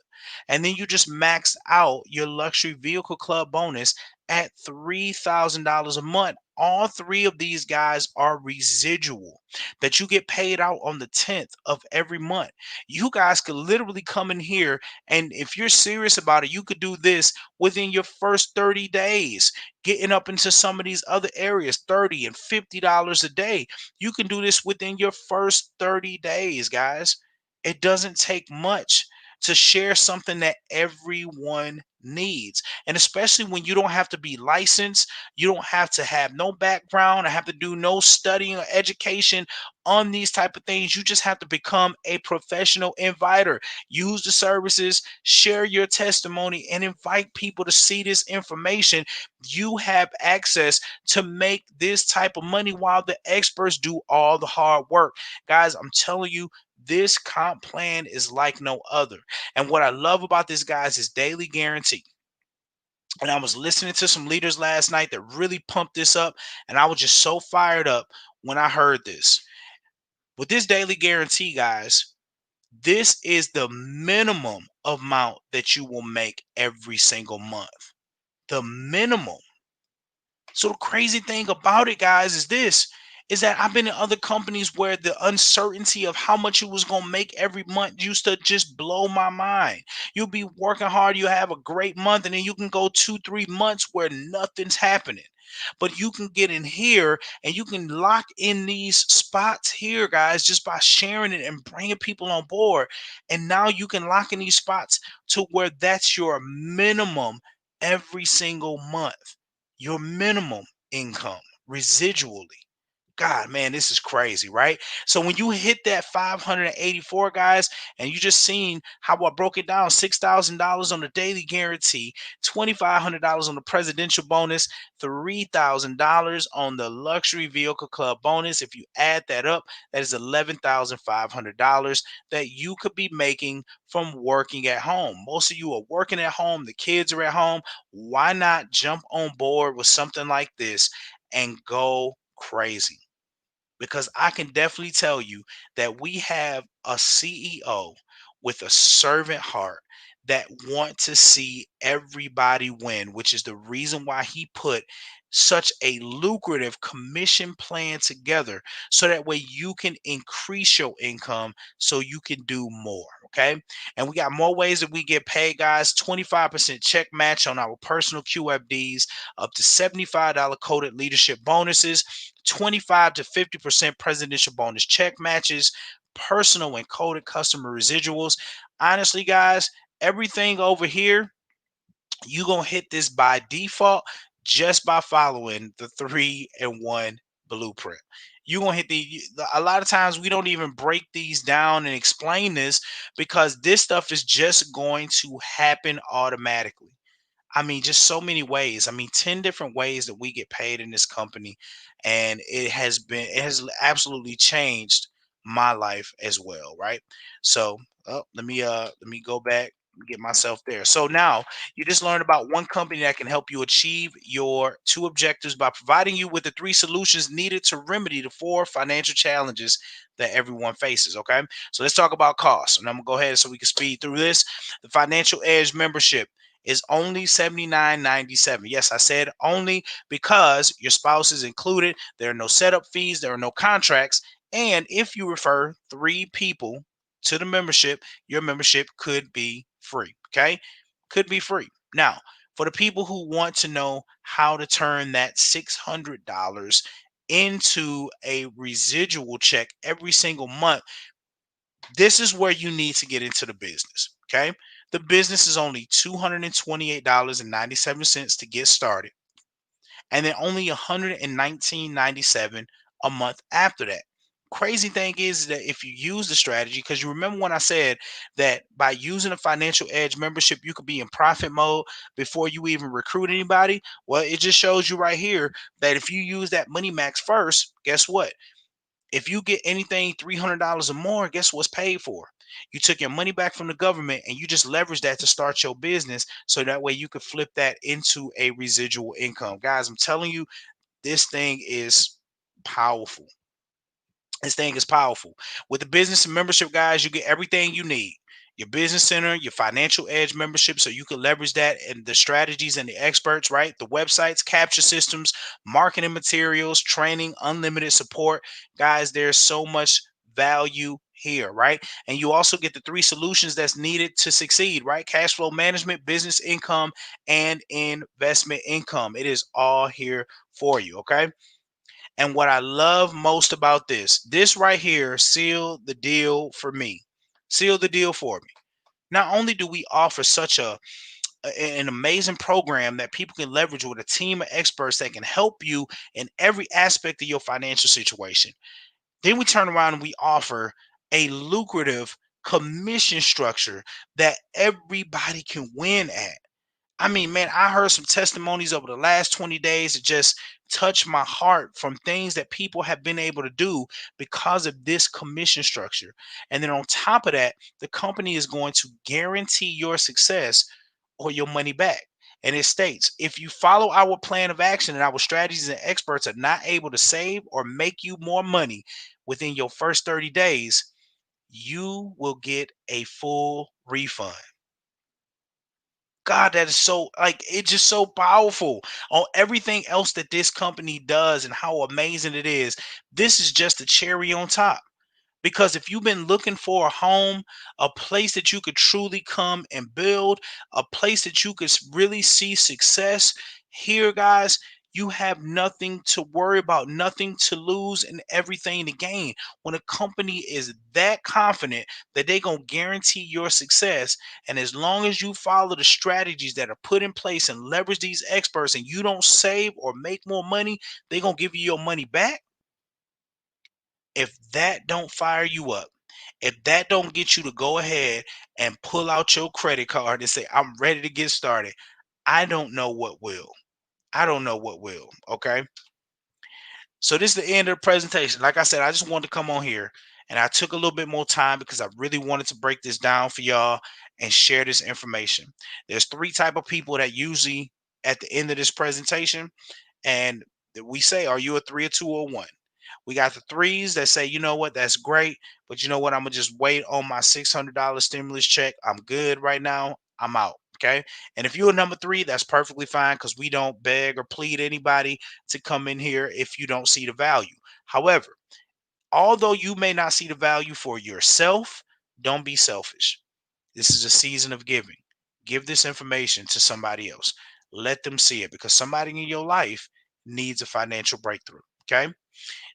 And then you just maxed out your luxury vehicle club bonus at $3,000 a month. All three of these guys are residual that you get paid out on the 10th of every month. You guys could literally come in here, and if you're serious about it, you could do this within your first 30 days, getting up into some of these other areas, $30 and $50 a day. You can do this within your first 30 days, guys. It doesn't take much to share something that everyone needs. And especially when you don't have to be licensed, you don't have to have no background, I have to do no studying or education on these type of things. You just have to become a professional inviter. Use the services, share your testimony, and invite people to see this information. You have access to make this type of money while the experts do all the hard work. Guys, I'm telling you, this comp plan is like no other. And what I love about this, guys, is daily guarantee. And I was listening to some leaders last night that really pumped this up. And I was just so fired up when I heard this. With this daily guarantee, guys, this is the minimum amount that you will make every single month. The minimum. So the crazy thing about it, guys, is that I've been in other companies where the uncertainty of how much you was gonna make every month used to just blow my mind. You'll be working hard, you have a great month, and then you can go 2, 3 months where nothing's happening. But you can get in here and you can lock in these spots here, guys, just by sharing it and bringing people on board. And now you can lock in these spots to where that's your minimum every single month, your minimum income residually. God, man, this is crazy, right? So when you hit that 584, guys, and you just seen how I broke it down, $6,000 on the daily guarantee, $2,500 on the presidential bonus, $3,000 on the luxury vehicle club bonus. If you add that up, that is $11,500 that you could be making from working at home. Most of you are working at home, the kids are at home. Why not jump on board with something like this and go crazy? Because I can definitely tell you that we have a CEO with a servant heart that want to see everybody win, which is the reason why he put such a lucrative commission plan together so that way you can increase your income so you can do more. Okay, and we got more ways that we get paid, guys. 25% check match on our personal QFDs, up to $75 coded leadership bonuses, 25 to 50% presidential bonus check matches, personal and coded customer residuals. Honestly, guys, everything over here, you going to hit this by default just by following the 3-in-1 blueprint. You're going to hit a lot of times we don't even break these down and explain this because this stuff is just going to happen automatically. I mean, just so many ways. I mean, 10 different ways that we get paid in this company. And it has absolutely changed my life as well. Right. So let me go back and get myself there. So now you just learned about one company that can help you achieve your two objectives by providing you with the three solutions needed to remedy the four financial challenges that everyone faces. Okay. So let's talk about costs. And I'm gonna go ahead so we can speed through this. The Financial Edge membership is only $79.97. Yes, I said only because your spouse is included. There are no setup fees, there are no contracts. And if you refer three people to the membership, your membership could be free. Okay. Could be free. Now, for the people who want to know how to turn that $600 into a residual check every single month, this is where you need to get into the business. Okay. The business is only $228.97 to get started, and then only $119.97 a month after that. Crazy thing is that if you use the strategy, because you remember when I said that by using a Financial Edge membership, you could be in profit mode before you even recruit anybody. Well, it just shows you right here that if you use that Money Max first, guess what? If you get anything $300 or more, guess what's paid for? You took your money back from the government and you just leveraged that to start your business so that way you could flip that into a residual income. Guys, I'm telling you, this thing is powerful. This thing is powerful. With the business and membership, guys, you get everything you need. Your business center, your financial edge membership, so you can leverage that and the strategies and the experts, right? The websites, capture systems, marketing materials, training, unlimited support. Guys, there's so much value here, right? And you also get the three solutions that's needed to succeed, right? Cash flow management, business income, and investment income. It is all here for you, okay? And what I love most about this right here sealed the deal for me. Sealed the deal for me. Not only do we offer such an amazing program that people can leverage with a team of experts that can help you in every aspect of your financial situation. Then we turn around and we offer a lucrative commission structure that everybody can win at. I mean, man, I heard some testimonies over the last 20 days that just touched my heart from things that people have been able to do because of this commission structure. And then on top of that, the company is going to guarantee your success or your money back. And it states if you follow our plan of action and our strategies and experts are not able to save or make you more money within your first 30 days, you will get a full refund. God, that is so like it's just so powerful on everything else that this company does and how amazing it is. This is just a cherry on top. Because if you've been looking for a home, a place that you could truly come and build, a place that you could really see success, here, guys, you have nothing to worry about, nothing to lose, and everything to gain. When a company is that confident that they're going to guarantee your success, and as long as you follow the strategies that are put in place and leverage these experts and you don't save or make more money, they're going to give you your money back. If that don't fire you up, if that don't get you to go ahead and pull out your credit card and say, I'm ready to get started, I don't know what will. I don't know what will. Okay. So this is the end of the presentation. Like I said, I just wanted to come on here and I took a little bit more time because I really wanted to break this down for y'all and share this information. There's three type of people that usually at the end of this presentation, and we say, are you a three, a two, or a one? We got the threes that say, you know what, that's great, but you know what, I'm gonna just wait on my $600 stimulus check. I'm good right now. I'm out. Okay. And if you're a number three, that's perfectly fine because we don't beg or plead anybody to come in here if you don't see the value. However, although you may not see the value for yourself, don't be selfish. This is a season of giving. Give this information to somebody else. Let them see it because somebody in your life needs a financial breakthrough. Okay.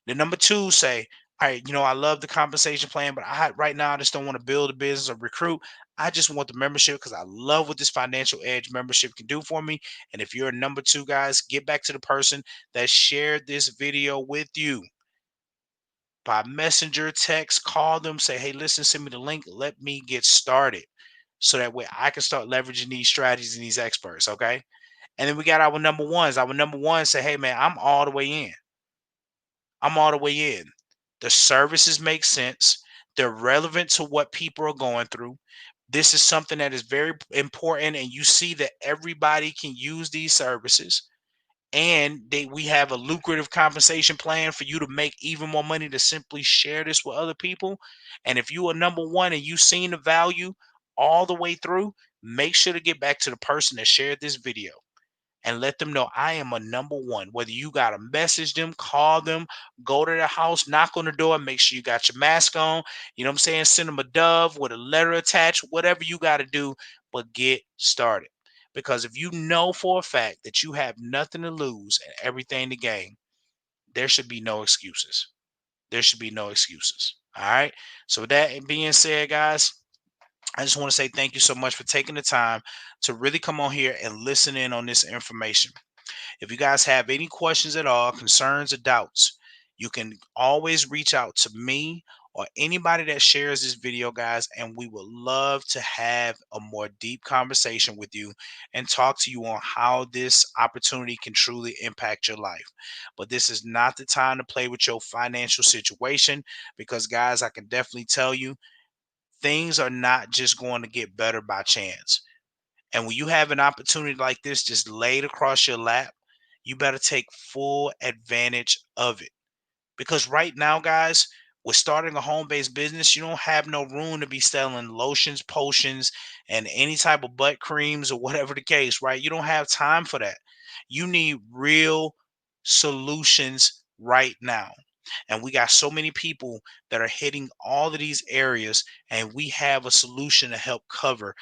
The number two say, all right, I love the compensation plan, but right now I just don't want to build a business or recruit. I just want the membership because I love what this financial edge membership can do for me. And if you're a number two, guys, get back to the person that shared this video with you by messenger, text, call them, say, hey, listen, send me the link. Let me get started. So that way I can start leveraging these strategies and these experts. Okay. And then we got our number ones. Our number one say, hey man, I'm all the way in. I'm all the way in. The services make sense. They're relevant to what people are going through. This is something that is very important, and you see that everybody can use these services. And we have a lucrative compensation plan for you to make even more money to simply share this with other people. And if you are number one and you've seen the value all the way through, make sure to get back to the person that shared this video and let them know I am a number one. Whether you got to message them, call them, go to their house, knock on the door, make sure you got your mask on. You know what I'm saying? Send them a dove with a letter attached, whatever you got to do, but get started. Because if you know for a fact that you have nothing to lose and everything to gain, there should be no excuses. There should be no excuses. All right. So, with that being said, guys, I just want to say thank you so much for taking the time to really come on here and listen in on this information. If you guys have any questions at all, concerns or doubts, you can always reach out to me or anybody that shares this video, guys, and we would love to have a more deep conversation with you and talk to you on how this opportunity can truly impact your life. But this is not the time to play with your financial situation because, guys, I can definitely tell you Things are not just going to get better by chance. And when you have an opportunity like this just laid across your lap, you better take full advantage of it. Because right now, guys, with starting a home-based business, you don't have no room to be selling lotions, potions, and any type of butt creams or whatever the case, right? You don't have time for that. You need real solutions right now. And we got so many people that are hitting all of these areas, and we have a solution to help cover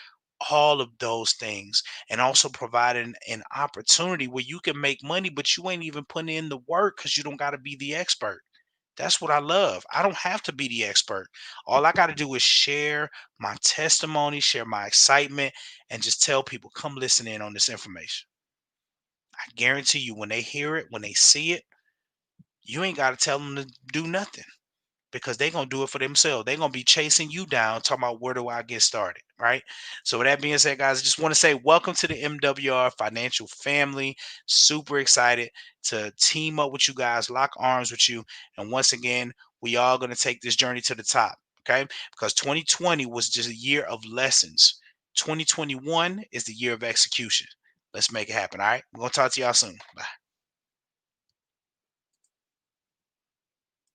all of those things, and also providing an opportunity where you can make money, but you ain't even putting in the work because you don't got to be the expert. That's what I love. I don't have to be the expert. All I got to do is share my testimony, share my excitement, and just tell people, come listen in on this information. I guarantee you, when they hear it, when they see it, you ain't got to tell them to do nothing, because they're gonna do it for themselves. They're gonna be chasing you down, talking about where do I get started, right? So with that being said, guys, I just want to say welcome to the MWR financial family. Super excited to team up with you guys, lock arms with you, and once again, we all gonna take this journey to the top, okay? Because 2020 was just a year of lessons. 2021 is the year of execution. Let's make it happen. All right. We're gonna talk to y'all soon. Bye.